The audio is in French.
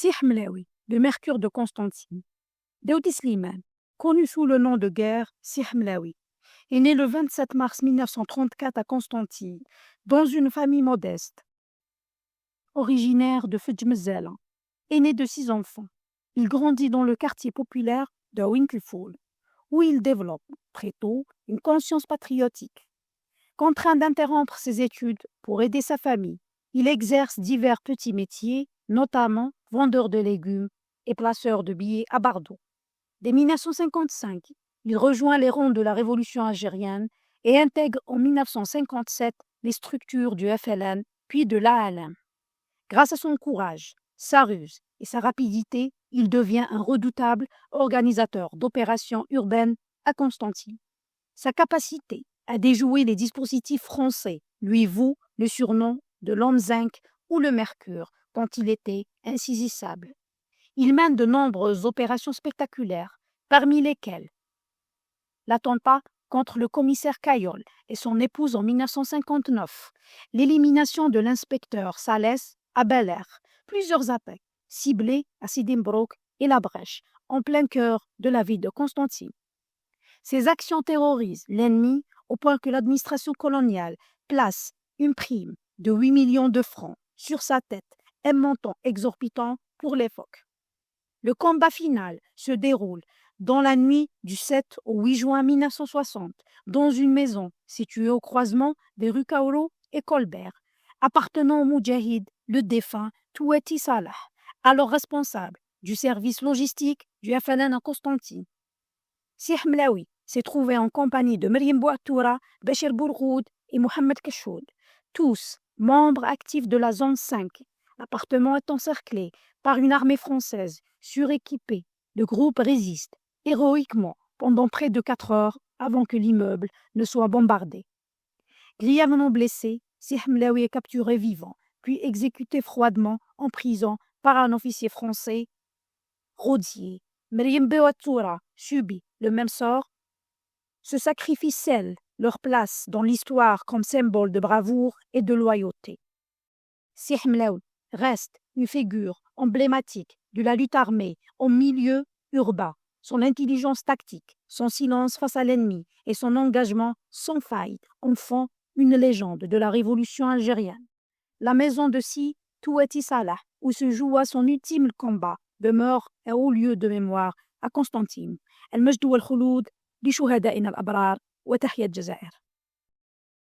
Sih Mlaoui, le Mercure de Constantine. Daoudi Slimane, connu sous le nom de guerre Sih Mlaoui, est né le 27 mars 1934 à Constantine, dans une famille modeste. Originaire de Fedjmezela, aîné de 6 enfants, il grandit dans le quartier populaire de Winkelfold, où il développe très tôt une conscience patriotique. Contraint d'interrompre ses études pour aider sa famille, il exerce divers petits métiers, notamment vendeur de légumes et placeur de billets à Bardo. Dès 1955, il rejoint les rangs de la révolution algérienne et intègre en 1957 les structures du FLN puis de l'ALM. Grâce à son courage, sa ruse et sa rapidité, il devient un redoutable organisateur d'opérations urbaines à Constantine. Sa capacité à déjouer les dispositifs français lui vaut le surnom de l'homme zinc ou le mercure, quand il était insaisissable. Il mène de nombreuses opérations spectaculaires, parmi lesquelles l'attentat contre le commissaire Cayol et son épouse en 1959, l'élimination de l'inspecteur Salès à Bel Air, plusieurs attaques ciblées à Sidimbrook et La Brèche, en plein cœur de la ville de Constantine. Ces actions terrorisent l'ennemi au point que l'administration coloniale place une prime de 8 millions de francs sur sa tête, un montant exorbitant pour l'époque. Le combat final se déroule dans la nuit du 7 au 8 juin 1960, dans une maison située au croisement des rues Kaolo et Colbert, appartenant au Moudjahid, le défunt Touati Salah, alors responsable du service logistique du FLN à Constantine. Sih Mlaoui s'est trouvé en compagnie de Meriem Bouatoura, Bachir Bourgoud et Mohamed Keshoud, tous membres actifs de la zone 5. L'appartement est encerclé par une armée française suréquipée. Le groupe résiste héroïquement pendant près de 4 heures avant que l'immeuble ne soit bombardé. Grièvement blessé, Sih Mlaoui est capturé vivant, puis exécuté froidement en prison par un officier français, Rodier. Meriem Bouatoura subit le même sort. Ce sacrifice scelle leur place dans l'histoire comme symbole de bravoure et de loyauté. Sih Mlaoui reste une figure emblématique de la lutte armée en milieu urbain. Son intelligence tactique, son silence face à l'ennemi et son engagement sans faille en font une légende de la révolution algérienne. La maison de Sih Touati Salah, où se joua son ultime combat, demeure un haut lieu de mémoire à Constantine. المجد والخلود لشهدائنا الأبرار وتحيا الجزائر.